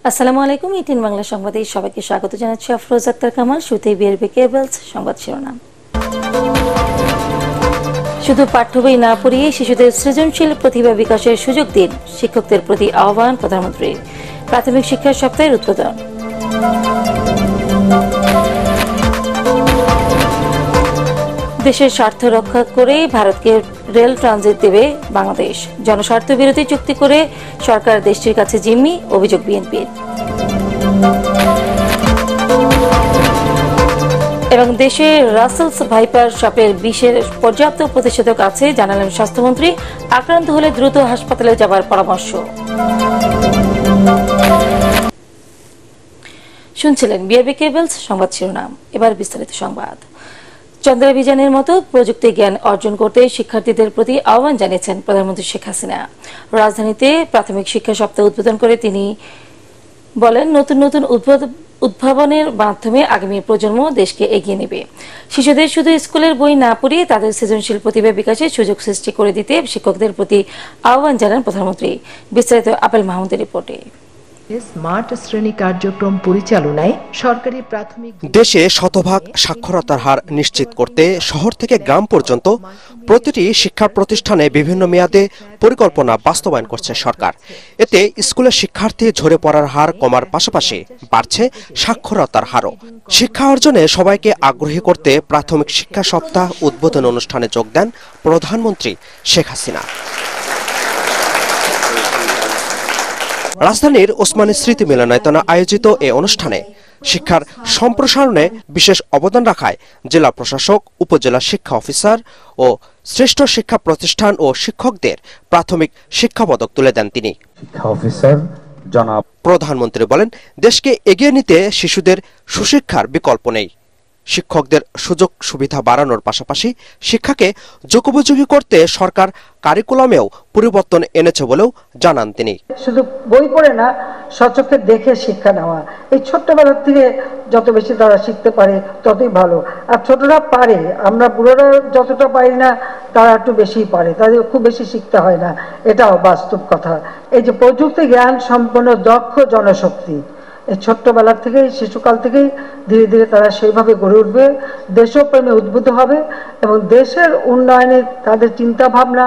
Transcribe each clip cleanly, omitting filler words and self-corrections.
আসসালামু আলাইকুম। ইটিন বাংলা সংবাদে সবাইকে স্বাগত জানাচ্ছি। আফরোজ আক্তার কামাল। শুরুতেই বিআরবি কেবলস সংবাদ শিরোনাম। শুধু পাঠ্য বই না পড়িয়ে শিশুদের সৃজনশীল প্রতিভা বিকাশের সুযোগ দিন, শিক্ষকদের প্রতি আহ্বান প্রধানমন্ত্রীর। প্রাথমিক শিক্ষা সপ্তাহের উদ্বোধন। দেশের স্বার্থ রক্ষা করে ভারতকে রেল ট্রানজিট দেবে বাংলাদেশ। জনস্বার্থ বিরোধী চুক্তি করে সরকার দেশটির কাছে জিম্মি, অভিযোগ বিএনপির। এবং দেশে রাসেলস ভাইপার সাপের বিষের পর্যাপ্ত প্রতিষেধক আছে জানালেন স্বাস্থ্যমন্ত্রী। আক্রান্ত হলে দ্রুত হাসপাতালে যাবার পরামর্শ। শুনছিলেন বিআরবি কেবলস সংবাদ শিরোনাম। এবার বিস্তারিত সংবাদ। চন্দ্রাভিযানের মতো প্রযুক্তি জ্ঞান অর্জন করতে শিক্ষার্থীদের প্রতি আহ্বান জানিয়েছেন প্রধানমন্ত্রী শেখ হাসিনা। রাজধানীতে প্রাথমিক শিক্ষা সপ্তাহ উদ্বোধন করে তিনি বলেন, নতুন নতুন উদ্ভাবনের মাধ্যমে আগামী প্রজন্ম দেশকে এগিয়ে নেবে। শিশুদের শুধু স্কুলের বই না পড়িয়ে তাদের সৃজনশীল প্রতিভা বিকাশের সুযোগ সৃষ্টি করে দিতে শিক্ষকদের প্রতি আহ্বান জানান প্রধানমন্ত্রী। বিস্তারিত আপেল মাহমুদের রিপোর্টে। স্মার্ট শ্রেণী কার্যক্রম পরিচালনায় সরকারি প্রাথমিক দেশে শতভাগ সাক্ষরতার হার নিশ্চিত করতে শহর থেকে গ্রাম পর্যন্ত প্রতিটি শিক্ষা প্রতিষ্ঠানে বিভিন্ন মেয়াদে পরিকল্পনা বাস্তবায়ন করছে সরকার। এতে স্কুলের শিক্ষার্থী ঝরে পড়ার হার কমার পাশাপাশি বাড়ছে সাক্ষরতার হারও। শিক্ষা অর্জনে সবাইকে আগ্রহী করতে প্রাথমিক শিক্ষা সপ্তাহ উদ্বোধন অনুষ্ঠানে যোগ দেন প্রধানমন্ত্রী শেখ হাসিনা। রাজধানীর ওসমানী স্মৃতি মিলনায়তনে আয়োজিত এ অনুষ্ঠানে শিক্ষার সম্প্রসারণে বিশেষ অবদান রাখায় জেলা প্রশাসক, উপজেলা শিক্ষা অফিসার ও শ্রেষ্ঠ শিক্ষা প্রতিষ্ঠান ও শিক্ষকদের প্রাথমিক শিক্ষা পদক তুলে দেন তিনি। প্রধানমন্ত্রী বলেন, দেশকে এগিয়ে নিতে শিশুদের সুশিক্ষার বিকল্প নেই। শিক্ষকদের সুযোগ সুবিধা বাড়ানোর পাশাপাশি শিক্ষাকে যুগোপযোগী করতে সরকার কারিকুলামেও পরিবর্তন এনেছে বলেও জানান তিনি। শুধু বই পড়ে না, সচক্ষে দেখে শিক্ষা নেওয়া। এই ছোট্টবেলা থেকে যত বেশি তারা শিখতে পারে ততই ভালো। আর ছোটরা পারে, আমরা বুড়োরা যতটা পারি না তারা একটু বেশি পারে, তাদের খুব বেশি শিখতে হয় না, এটাও বাস্তব কথা। এই যে প্রযুক্তি জ্ঞান সম্পন্ন দক্ষ জনশক্তি, এই ছোট্টবেলার থেকেই, শিশুকাল থেকেই ধীরে ধীরে তারা সেইভাবে গড়ে উঠবে, দেশপ্রেমে উদ্বুদ্ধ হবে এবং দেশের উন্নয়নে তাদের চিন্তা ভাবনা,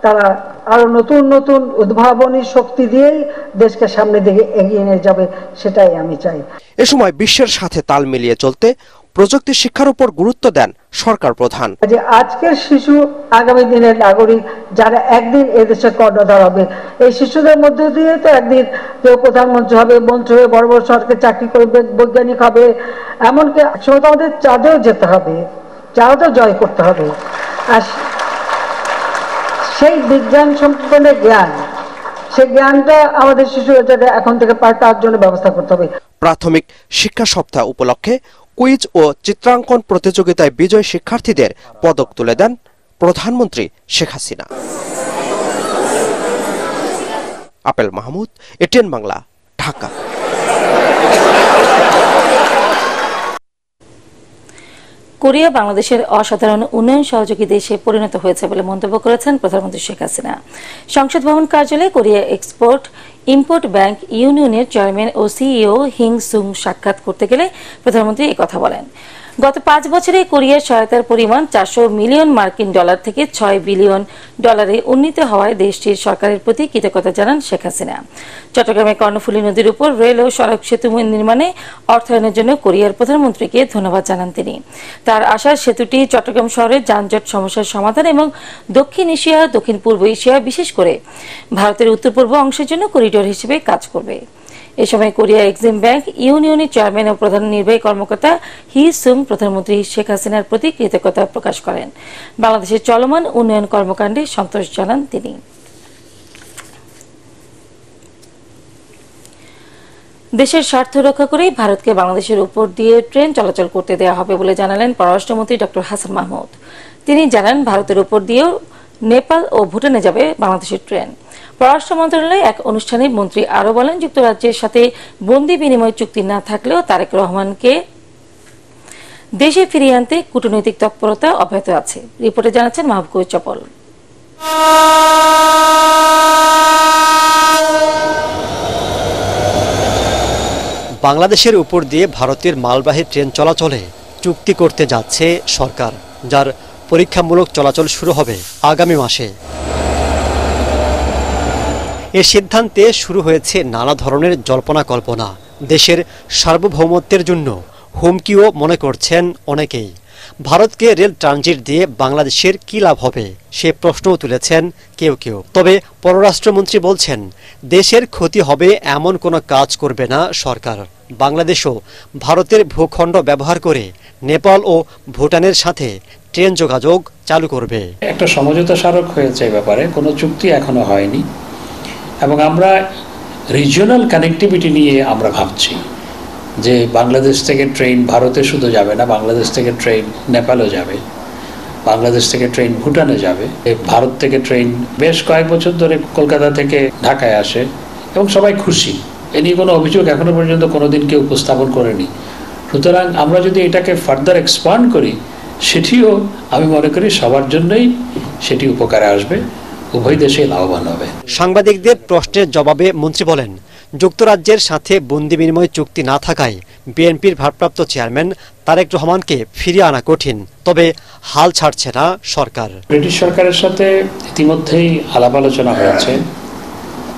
তারা আরো নতুন নতুন উদ্ভাবনী শক্তি দিয়েই দেশকে সামনে দিকে এগিয়ে নিয়ে যাবে, সেটাই আমি চাই। এ সময় বিশ্বের সাথে তাল মিলিয়ে চলতে প্রযুক্তি শিক্ষার উপর গুরুত্ব দেন সরকার প্রধান। যে আজকের শিশু আগামী দিনের নাগরিক, যারা একদিন এদেশের কর্ণধার হবে। এই শিশুদের মধ্যে দিয়ে তো একদিন কেউ প্রধানমন্ত্রী হবে, মন্ত্রী হবে, বড় বড় সরকারি চাকরি করবে, বৈজ্ঞানিক হবে। এমনকি একসময় আমাদের চাঁদেও যেতে হবে, চাঁদও জয় করতে হবে। আর সেই বিজ্ঞান সম্পন্ন জ্ঞান, সেই জ্ঞানটা আমাদের শিশুরা যাতে এখন থেকে পায় তার জন্য ব্যবস্থা করতে হবে। প্রাথমিক শিক্ষা সপ্তাহ উপলক্ষে কুইজ ও চিত্রাঙ্কন প্রতিযোগিতায় বিজয়ী শিক্ষার্থীদের পদক তুলে দেন প্রধানমন্ত্রী Sheikh Hasina. Apple Mahmud, ATN Bangla, Dhaka. Korea বাংলাদেশের অসাধারণ উন্নয়ন সহযোগী দেশে পরিণত হয়েছে বলে মন্তব্য করেছেন প্রধানমন্ত্রী শেখ হাসিনা। সংসদ ভবন কার্যালয়ে কোরিয়া এক্সপোর্ট ইম্পোর্ট ব্যাংক ইউনিয়নের চেয়ারম্যান ও সিইও হিং সুং সাক্ষাৎ করতে গেলে প্রধানমন্ত্রী একথা বলেন। গত 5 বছরে কোরিয়ার সহায়তার পরিমাণ 400 মিলিয়ন মার্কিন ডলার থেকে 6 বিলিয়ন ডলারে উন্নীত হওয়ায় দেশটির সরকারের প্রতি কৃতজ্ঞতা জানান শেখ হাসিনা। চট্টগ্রামে কর্ণফুলী নদীর উপর রেল ও সড়ক সেতু নির্মাণে অর্থায়নের জন্য কোরিয়ার প্রধানমন্ত্রীকে ধন্যবাদ জানান তিনি। তার আশার সেতুটি চট্টগ্রাম শহরের যানজট সমস্যার সমাধান এবং দক্ষিণ এশিয়া, দক্ষিণ পূর্ব এশিয়া, বিশেষ করে ভারতের উত্তর পূর্ব অংশের জন্য করিডোর হিসেবে কাজ করবে। এ সময় কোরিয়া এক্সিম ব্যাংক ইউনিয়নের চেয়ারম্যান ও প্রধান নির্বাহী কর্মকর্তা হি সুং প্রধানমন্ত্রী শেখ হাসিনার প্রতি কৃতজ্ঞতা প্রকাশ করেন। বাংলাদেশের চলমান উন্নয়ন কর্মকাণ্ডে সন্তোষ জানান তিনি। দেশের স্বার্থ রক্ষা করে ভারতকে বাংলাদেশের উপর দিয়ে ট্রেন চলাচল করতে দেওয়া হবে বলে জানালেন পররাষ্ট্রমন্ত্রী ডক্টর হাসান মাহমুদ। তিনি জানান, ভারতের উপর দিয়েও নেপাল ও ভুটানে যাবে বাংলাদেশের ট্রেন। পররাষ্ট্র মন্ত্রণালয়ে এক অনুষ্ঠানে মন্ত্রী আরো বলেন, যুক্তরাজ্যের সাথে বন্দি বিনিময় চুক্তি না থাকলেও তারেক রহমানকে দেশে ফিরিয়ে আনতে কূটনৈতিক তৎপরতা অব্যাহত আছে। রিপোর্টে জানাচ্ছেন মাহবুব চপল। বাংলাদেশের উপর দিয়ে ভারতের মালবাহী ট্রেন চলাচলে চুক্তি করতে যাচ্ছে সরকার, যার পরীক্ষামূলক চলাচল শুরু হবে আগামী মাসে। এ সিদ্ধান্তে শুরু হয়েছে নানা ধরনের জল্পনা কল্পনা। দেশের সার্বভৌমত্বের জন্য হুমকিও মনে করছেন অনেকেই। ভারতকে রেল ট্রানজিট দিয়ে বাংলাদেশের কী লাভ হবে সে প্রশ্নও তুলেছেন কেউ কেউ। তবে পররাষ্ট্রমন্ত্রী বলছেন, দেশের ক্ষতি হবে এমন কোনো কাজ করবে না সরকার। বাংলাদেশও ভারতের ভূখণ্ড ব্যবহার করে নেপাল ও ভুটানের সাথে ট্রেন যোগাযোগ চালু করবে। একটা সমঝোতা স্মারক হয়েছে, এই ব্যাপারে কোনো চুক্তি এখনো হয়নি, এবং আমরা রিজিওনাল কানেক্টিভিটি নিয়ে আমরা ভাবছি যে বাংলাদেশ থেকে ট্রেন ভারতে শুধু যাবে না, বাংলাদেশ থেকে ট্রেন নেপালও যাবে, বাংলাদেশ থেকে ট্রেন ভুটানে যাবে। ভারত থেকে ট্রেন বেশ কয়েক বছর ধরে কলকাতা থেকে ঢাকায় আসে এবং সবাই খুশি। এ নিয়ে কোনো অভিযোগ এখনো পর্যন্ত কোনোদিন কেউ উপস্থাপন করেনি। সুতরাং আমরা যদি এটাকে ফার্দার এক্সপান্ড করি, সেটিও আমি মনে করি সবার জন্যই সেটি উপকারে আসবে, উভয় দেশে লাভবান হবে। সাংবাদিকদের প্রশ্নের জবাবে মন্ত্রী বলেন, যুক্তরাজ্যের সাথে বন্দি বিনিময় চুক্তি না থাকায় বিএনপির ভারপ্রাপ্ত চেয়ারম্যান তারেক রহমানকে ফিরিয়ে আনা কঠিন, তবে হাল ছাড়ছে না সরকার। ব্রিটিশ সরকারের সাথে ইতিমধ্যেই আলাপ আলোচনা হয়েছে,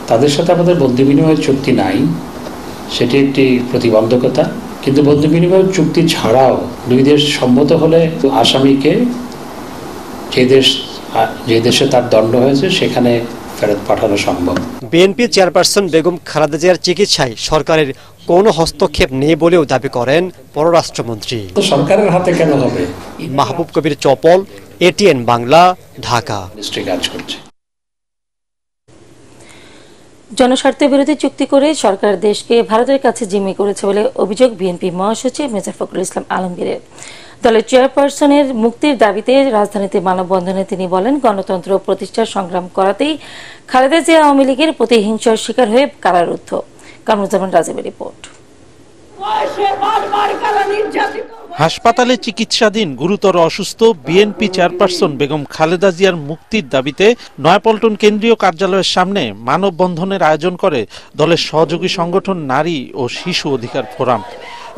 তাদের সাথে আমাদের বন্দি বিনিময় চুক্তি নাই, সেটি একটি প্রতিবন্ধকতা। কিন্তু বন্দি বিনিময় চুক্তি ছাড়াও দুই দেশ সম্মত হলে আসামিকে যে দেশে তার দণ্ড হয়েছে সেখানে ফেরত পাঠানো সম্ভব। বিএনপি চেয়ারপারসন বেগম খালেদা জিয়ার চিকিৎসায় সরকারের কোনো হস্তক্ষেপ নেই বলেও দাবি করেন পররাষ্ট্রমন্ত্রী। সরকারের হাতে কেন হবে? মাহবুব কবির চপল, এটিএন বাংলা, ঢাকা। কাজ করছে। জনস্বার্থের বিরোধী চুক্তি করে সরকার দেশকে ভারতের কাছে জিম্মি করেছে বলে অভিযোগ বিএনপি মহাসচিব মির্জা ফখরুল ইসলাম আলমগীরের। দলের চেয়ারপারসনের মুক্তির দাবিতে রাজধানীতে মানববন্ধনে তিনি বলেন, গণতন্ত্র প্রতিষ্ঠার সংগ্রাম করাতেই খালেদা জিয়া আওয়ামী লীগের প্রতিহিংসার শিকার হয়ে কারারুদ্ধ। কামরুজ্জামান রাজীবের রিপোর্ট। হাসপাতালে চিকিৎসাধীন গুরুতর অসুস্থ বিএনপি চেয়ারপারসন বেগম খালেদা জিয়ার মুক্তির দাবিতে নয়াপল্টন কেন্দ্রীয় কার্যালয়ের সামনে মানববন্ধনের আয়োজন করে দলের সহযোগী সংগঠন নারী ও শিশু অধিকার ফোরাম।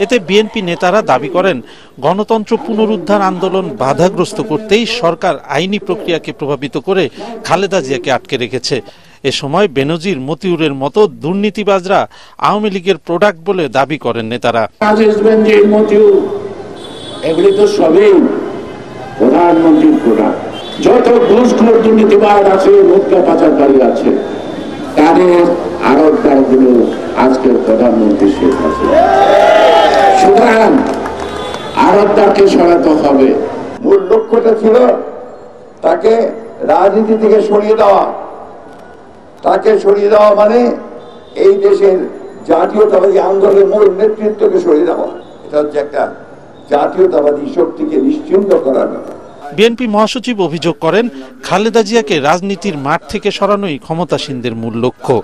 এতে বিএনপি নেতারা দাবি করেন, গণতন্ত্র পুনরুদ্ধার আন্দোলন বাধাগ্রস্ত করতেই সরকার আইনি প্রক্রিয়াকে প্রভাবিত করে খালেদা জিয়াকে আটকে রেখেছে। এ সময় বেনজির, মতিউরের মতো দুর্নীতিবাজরা আওয়ামী লীগের প্রোডাক্ট বলে দাবি করেন নেতারা। এগুলি তো সবই প্রধানমন্ত্রীর প্রোডাক্ট। যত ঘুষখোর দুর্নীতিবাজ আছে, মুদ্রা পাচারকারী আছে, তাদের আড়তদারগুলো আজকের প্রধানমন্ত্রী শেখ হাসিনা। সুতরাং আড়তদারকে সরাতে হবে। মূল লক্ষ্যটা ছিল তাকে রাজনীতি থেকে সরিয়ে দেওয়া। তাকে সরিয়ে দেওয়া মানে এই দেশের জাতীয়তাবাদী আন্দোলনের মূল নেতৃত্বকে সরিয়ে দেওয়া। এটা হচ্ছে একটা জাতীয়তাবাদী শক্তিকে নিশ্চিন্ত করার ব্যাপার। বিএনপি মহাসচিব অভিযোগ করেন, খালেদা জিয়াকে রাজনীতির মাঠ থেকে সরানোই ক্ষমতাসীনদের মূল লক্ষ্য।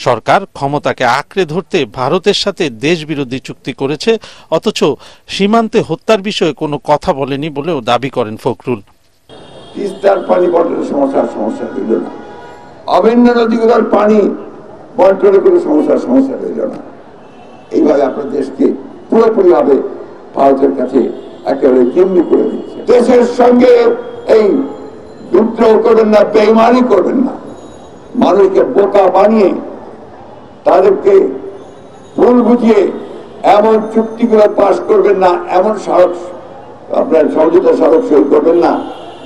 সরকার ক্ষমতাকে আঁকড়ে ধরতে ভারতের সাথে দেশবিরোধী চুক্তি করেছে, অথচ সীমান্তে হত্যার বিষয়ে কোনো কথা বলেনি বলেও দাবি করেন ফখরুল। তিস্তার পানি বন্টনের সমস্যা হইল না, অভিন্ন নদীগুলোর পানি বন্টনের কোনো সমস্যা হইল না। এইভাবে আপনার দেশকে পুরোপুরি ভাবে ভারতের কাছে একেবারে জিম্মি করে দিচ্ছে। দেশের সঙ্গে এই বিদ্রোহ করবেন না, বেইমানি করবেন না, মানুষকে বোকা বানিয়ে তাদেরকে ভুল বুঝিয়ে এমন চুক্তিগুলো পাশ করবেন না, এমন স্মারক আপনার সমঝোতা স্মারক সই করবেন না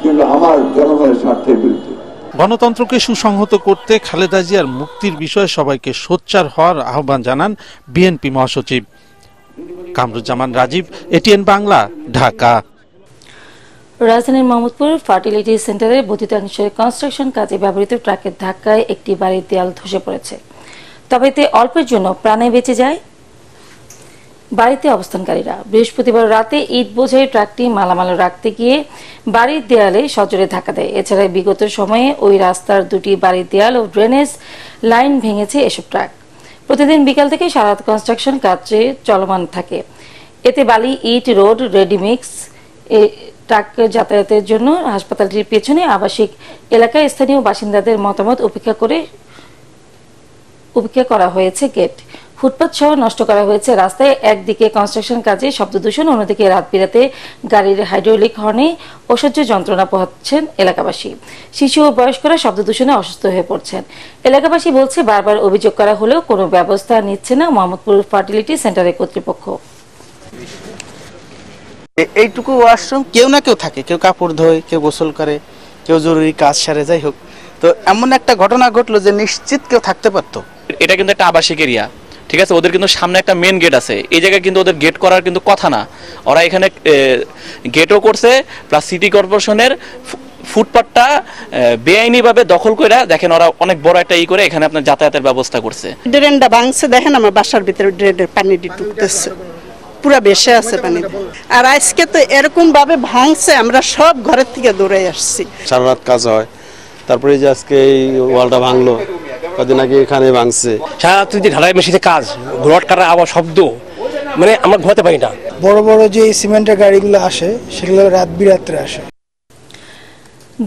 কিন্তু আমার জনগণের স্বার্থের বিরুদ্ধে। গণতন্ত্রকে সুসংহত করতে খালেদা জিয়ার মুক্তির বিষয়ে সবাইকে সোচ্চার হওয়ার আহ্বান জানান বিএনপি মহাসচিব। কামরুজ্জামান রাজীব, এটিএন বাংলা, ঢাকা। রাজধানীর মোহাম্মদপুর ফার্টিলিটি সেন্টারের বর্ধিতাংশের কনস্ট্রাকশন কাজে ব্যবহৃত ট্রাকের ধাক্কায় একটি বাড়ির দেয়াল ধসে পড়েছে। তবে এতে অল্পের জন্য প্রাণে বেঁচে যায় বাড়িতে অবস্থানকারীরা। বৃহস্পতিবার রাতে ইট বোঝাই ট্রাকটি মালামাল রাখতে গিয়ে বাড়ির দেয়ালে সজোরে ধাক্কা দেয়। এছাড়া বিগত সময়ে ওই রাস্তার দুটি বাড়ির দেয়াল ও ড্রেনেজ লাইন ভেঙেছে এসব ট্রাক। প্রতিদিন বিকাল থেকে সারা রাত কনস্ট্রাকশন কাজে চলমান থাকে। এতে বালি, ইট, রোড, রেডিমিক্স ট্রাক যাতায়াতের জন্য হাসপাতালটির পেছনে আবাসিক এলাকায় স্থানীয় বাসিন্দাদের মতামত উপেক্ষা করা হয়েছে গেট। ফুটপাত সহ নষ্ট করা হয়েছে রাস্তায়। একদিকে কনস্ট্রাকশন কাজে শব্দ দূষণ, অন্যদিকে রাত বিরাতে গাড়ির হাইড্রোলিক হর্নে অসহ্য যন্ত্রণা পোহাচ্ছেন এলাকাবাসী। শিশু ও বয়স্করা শব্দ দূষণে অসুস্থ হয়ে পড়ছেন। এলাকাবাসী বলছে, বারবার অভিযোগ করা হলেও কোনো ব্যবস্থা নিচ্ছে না মোহাম্মদপুর ফার্টিলিটি সেন্টারের কর্তৃপক্ষ। এইটুকু ওয়াশরুম কেউ না কেউ থাকে, কেউ কাপড় ধোয়, কেউ গোসল করে, কেউ জরুরি কাজ সারে, যাই হোক। তো এমন একটা ঘটনা ঘটলো যে নিশ্চিত কেউ থাকতে পারতো। এটা কিন্তু একটা আবাসিক এরিয়া, ঠিক আছে, ওদের কিন্তু সামনে একটা মেন গেট আছে, এই জায়গায় কিন্তু ওদের গেট করার কিন্তু কথা না। ওরা এখানে গেটও করছে, প্লাস সিটি কর্পোরেশনের ফুটপাথটা বেআইনিভাবে দখল করে দেখেন ওরা অনেক বড় একটা করে এখানে আপনার যাতায়াতের ব্যবস্থা করছে। ড্রেনটা ভাঙছে, দেখেন আমার বাসার ভিতরে ড্রেনের পানি ঢুকতেছে, পুরা বেশে আছে পানি। আর আজকে তো এরকম ভাবে ভাঙছে, আমরা সব ঘরের থেকে দৌড়ে আসছি। সারা রাত কাজ হয়, তারপরে যে আজকে এই ওয়ালটা ভাঙলো, কদিন আগে এখানে ভাঙছে। সারা রাত যদি ঢালাই মেশিনে কাজ, রড কাটা আবার শব্দ, মানে আমরা ঘুমাতে পারি না। বড় বড় যে সিমেন্টের গাড়িগুলো আসে সেগুলো রাত বিরাত্রে আসে।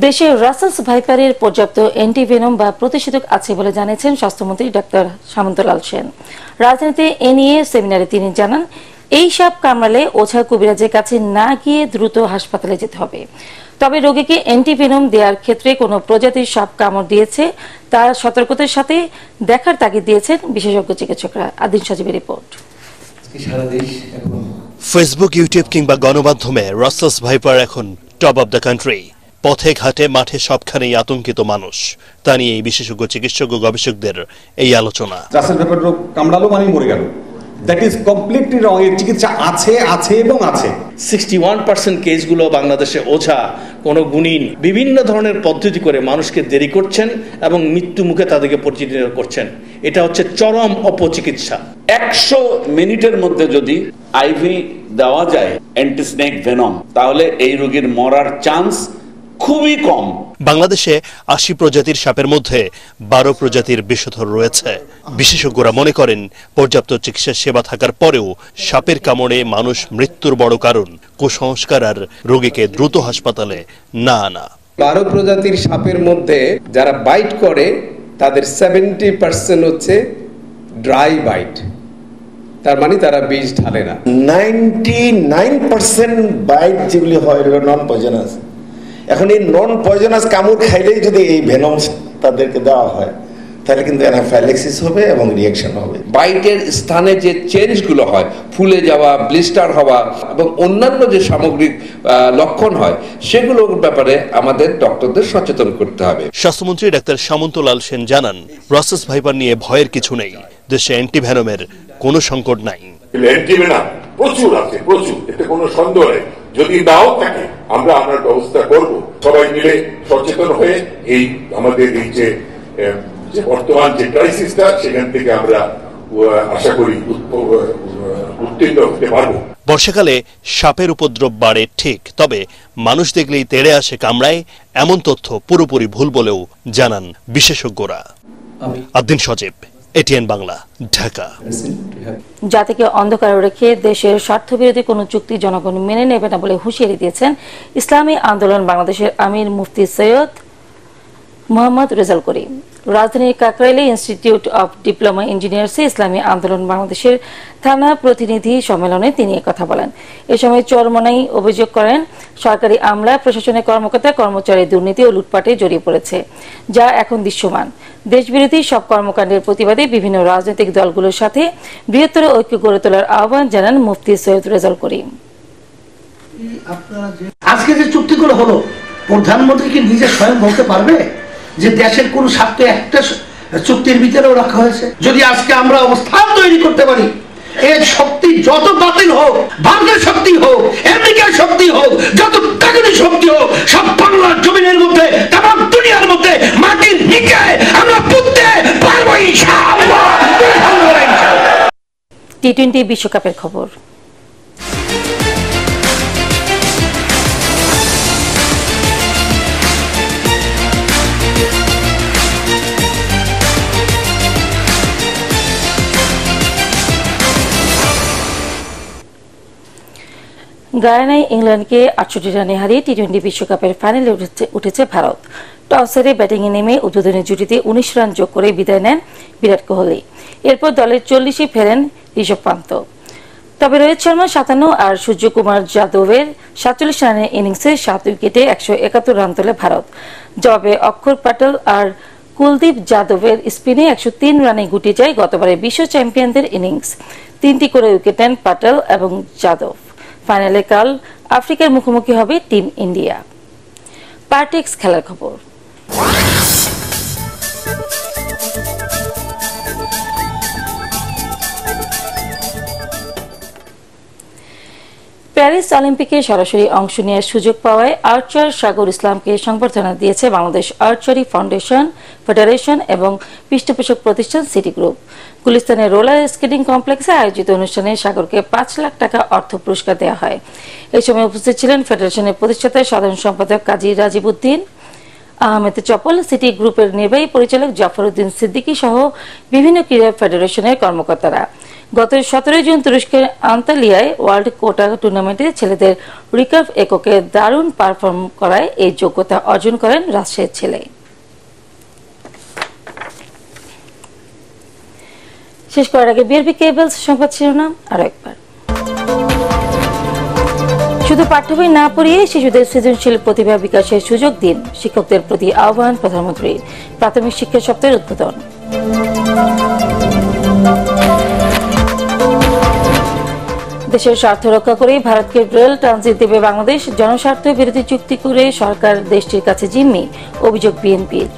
দেশে রাসেলস ভাইপারের পর্যাপ্ত অ্যান্টিভেনম বা প্রতিষেধক আছে বলে জানিয়েছেন স্বাস্থ্যমন্ত্রী ডক্টর সামন্তলাল সেন। রাজধানীতে এ নিয়ে সেমিনারে তিনি জানান, এই সাপ কামড়ালে ওঝা কবিরাজের কাছে না গিয়ে দ্রুত হাসপাতালে যেতে হবে। তবে রোগীকে অ্যান্টিভেনম দেওয়ার ক্ষেত্রে কোনো প্রজাতির সাপ কামড় দিয়েছে তার সতর্কতার সাথে দেখার তাগিদ দিয়েছেন বিশেষজ্ঞ চিকিৎসকরা। আদিন সজীবের রিপোর্ট। ফেসবুক, ইউটিউব কিংবা গণমাধ্যমে রাসেলস ভাইপার এখন টপ অব দ্য কান্ট্রি। পথে ঘাটে মাঠে সবখানেই আতঙ্কিত মানুষ। তা নিয়ে বিশেষজ্ঞ চিকিৎসক ও গবেষকদের এই আলোচনা। রাসেল ভাইপার রোগ কামড়ালো মানে মরে গেল, দ্যাট ইজ কমপ্লিটলি রং। এর চিকিৎসা আছে এবং আছে। 61% কেসগুলো বাংলাদেশে ওঝা, কোনো গুণিন বিভিন্ন ধরনের পদ্ধতি করে মানুষকে দেরি করছেন এবং মৃত্যু মুখে তাদেরকে পরিচালিত করছেন। এটা হচ্ছে চরম অপচিকিৎসা। 100 মিনিটের মধ্যে যদি আইভি দেওয়া যায় অ্যান্টিস্নেক ভেনম, তাহলে এই রোগীর মরার চান্স খুবই কম। বাংলাদেশে 80 প্রজাতির সাপের মধ্যে 12 প্রজাতির বিষধর রয়েছে। বিশেষজ্ঞরা মনে করেন, পর্যাপ্ত চিকিৎসা সেবা থাকার পরেও সাপের কামড়ে মানুষ মৃত্যুর বড় কারণ কুসংস্কার আর রোগীকে দ্রুত হাসপাতালে না আনা। 12 প্রজাতির সাপের মধ্যে যারা বাইট করে তাদের 70% হচ্ছে ড্রাই বাইট, তার মানে তারা বিষ ঢালে না। 99% বাইট যেগুলি হয় নন পয়জনাস। এখন এই নন পয়জনাস কামড় খাইলেই যদি এই ভেনম তাদেরকে দেওয়া হয়, তাহলে কিন্তু অ্যানাফাইল্যাক্সিস হবে এবং রিঅ্যাকশন হবে। বাইটের স্থানে যে চেঞ্জগুলো হয়, ফুলে যাওয়া, ব্লিস্টার হওয়া এবং অন্যান্য যে সামগ্রিক লক্ষণ হয়, সেগুলোর ব্যাপারে আমাদের ডক্টরদের সচেতন করতে হবে। স্বাস্থ্যমন্ত্রী ডাক্তার সামন্তলাল সেন জানান, রাসেলস ভাইপার নিয়ে ভয়ের কিছু নেই। দেশে অ্যান্টিভেনমের কোনো সংকট নাই। অ্যান্টিভেনম প্রচুর আছে, প্রচুর, এতে কোনো সন্দেহ নেই। যদি নাও থাকে আমরা আপনার ব্যবস্থা করব। সবাই মিলে সচেতন হয়ে এই আমাদের এই যে বর্তমান যে ক্রাইসিসটা, সেখান থেকে আমরা আশা করি উত্তীর্ণ হতে পারবো। বর্ষাকালে সাপের উপদ্রব বাড়ে ঠিক, তবে মানুষ দেখলেই তেড়ে আসে কামড়ায়, এমন তথ্য পুরোপুরি ভুল বলেও জানান বিশেষজ্ঞরা। আদিন সজীব, এটিএন বাংলা, ঢাকা। জাতিকে অন্ধকারে রেখে দেশের স্বার্থবিরোধী কোনো চুক্তি জনগণ মেনে নেবে না বলে হুঁশিয়ারি দিয়েছেন ইসলামী আন্দোলন বাংলাদেশের আমির মুফতি সৈয়দ মোহাম্মদ রেজাল করিম। রাজধানীর কাকরাইলে ইনস্টিটিউট অব ডিপ্লোমা ইঞ্জিনিয়ার্সে ইসলামী আন্দোলন বাংলাদেশের থানা প্রতিনিধি সম্মেলনে তিনি কথা বলেন। এ সময় চরমনাই অভিযোগ করেন, সরকারি আমলা, প্রশাসনের কর্মকর্তা কর্মচারী দুর্নীতি ও লুটপাটে জড়িয়ে পড়েছে, যা এখন দৃশ্যমান। দেশবিরোধী সব কর্মকাণ্ডের প্রতিবাদে বিভিন্ন রাজনৈতিক দলগুলোর সাথে বৃহত্তর ঐক্য গড়ে তোলার আহ্বান জানান মুফতি সৈয়দ রেজাল করিম। আজকে যে চুক্তিগুলো হলো, প্রধানমন্ত্রী কি নিজে স্বয়ং বলতে পারবে যে দেশের কোন স্বার্থ একটা চুক্তির ভিতরেও রাখা হয়েছে? যদি আজকে আমরা অবস্থান তৈরি করতে পারি, এই শক্তি যত বাতিল হোক, ভারতের শক্তি হোক, আমেরিকার শক্তি হোক, যত টাকার শক্তি হোক, সব বাংলার জমিনের মধ্যে, তাম দুনিয়ার মধ্যে, মাটির নিচে আমরা পুঁততে পারবো ইনশাআল্লাহ। টি-20 বিশ্বকাপের খবর। গায়ানায় ইংল্যান্ডকে 68 রানে হারিয়ে টি-20 বিশ্বকাপের ফাইনালে উঠেছে ভারত। টস হেরে ব্যাটিংয়ে নেমে উদ্বোধনী জুটিতে 19 রান যোগ করে বিদায় নেন বিরাট কোহলি। এরপর দলের 40-এ ফেরেন ঋষভ পান্ত। তবে রোহিত শর্মা 57 আর সূর্যকুমার যাদবের 47 রানের ইনিংসে 7 উইকেটে 171 রান তোলে ভারত। জবাবে অক্ষর প্যাটেল আর কুলদীপ যাদবের স্পিনে 103 রানে গুটি যায় গতবারের বিশ্ব চ্যাম্পিয়নদের ইনিংস। 3টি করে উইকেট নেন প্যাটেল এবং যাদব। ফাইনালে কাল আফ্রিকার মুখোমুখি হবে টিম ইন্ডিয়া। পার্টিক্স খেলার খবর। প্যারিস অলিম্পিকে সরাসরি অংশ নেওয়ার সুযোগ পাওয়ায় আর্চার সাগর ইসলামকে সংবর্ধনা দিয়েছে বাংলাদেশ আর্চারি ফাউন্ডেশন, ফেডারেশন এবং পৃষ্ঠপোষক প্রতিষ্ঠান সিটি গ্রুপ। গুলিস্তানের রোলার স্কেটিং কমপ্লেক্সে আয়োজিত অনুষ্ঠানে সাগরকে 5 লাখ টাকা অর্থ পুরস্কার দেওয়া হয়। এই সময় উপস্থিত ছিলেন ফেডারেশনের প্রতিষ্ঠাতা সাধারণ সম্পাদক কাজী রাজীব উদ্দিন, আহমেদ চপল, সিটি গ্রুপের নির্বাহী পরিচালক জাফর উদ্দিন সিদ্দিকী সহ বিভিন্ন ক্রীড়া ফেডারেশনের কর্মকর্তারা। গত 17 জুন তুরস্কের আন্তালিয়ায় ওয়ার্ল্ড কোটা টুর্নামেন্টে ছেলেদের রিকার্ভ এককে দারুণ পারফর্ম করায় এই যোগ্যতা অর্জন করেন রাজশাহীর ছেলে। শেষ করার আগে বিআরবি কেবলস সংবাদ শিরোনাম আরো একবার। শুধু পাঠ্য বই না পড়িয়ে শিশুদের সৃজনশীল প্রতিভা বিকাশের সুযোগ দিন, শিক্ষকদের প্রতি আহ্বান প্রধানমন্ত্রীর। প্রাথমিক শিক্ষা সপ্তাহের উদ্বোধন। দেশের স্বার্থ রক্ষা করে ভারতকে রেল ট্রানজিট দেবে বাংলাদেশ, জনস্বার্থ বিরোধী চুক্তি করে সরকার দেশটির কাছে জিম্মি, অভিযোগ বিএনপির।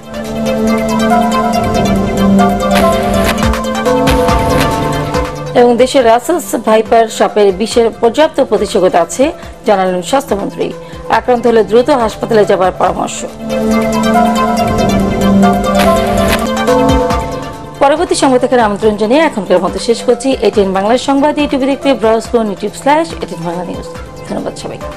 এবং দেশের রাসেলস ভাইপার সাপের বিষের পর্যাপ্ত প্রতিষেধক আছে জানালেন স্বাস্থ্যমন্ত্রী। আক্রান্ত হলে দ্রুত হাসপাতালে যাবার পরামর্শ। পরবর্তী সংবাদ দেখার আমন্ত্রণ জানিয়ে এখনকার মতো শেষ করছি। এটিএন বাংলার সংবাদ ইউটিউবে দেখতে ব্রাউজ করুন YouTube/ATN বাংলা নিউজ। ধন্যবাদ সবাইকে।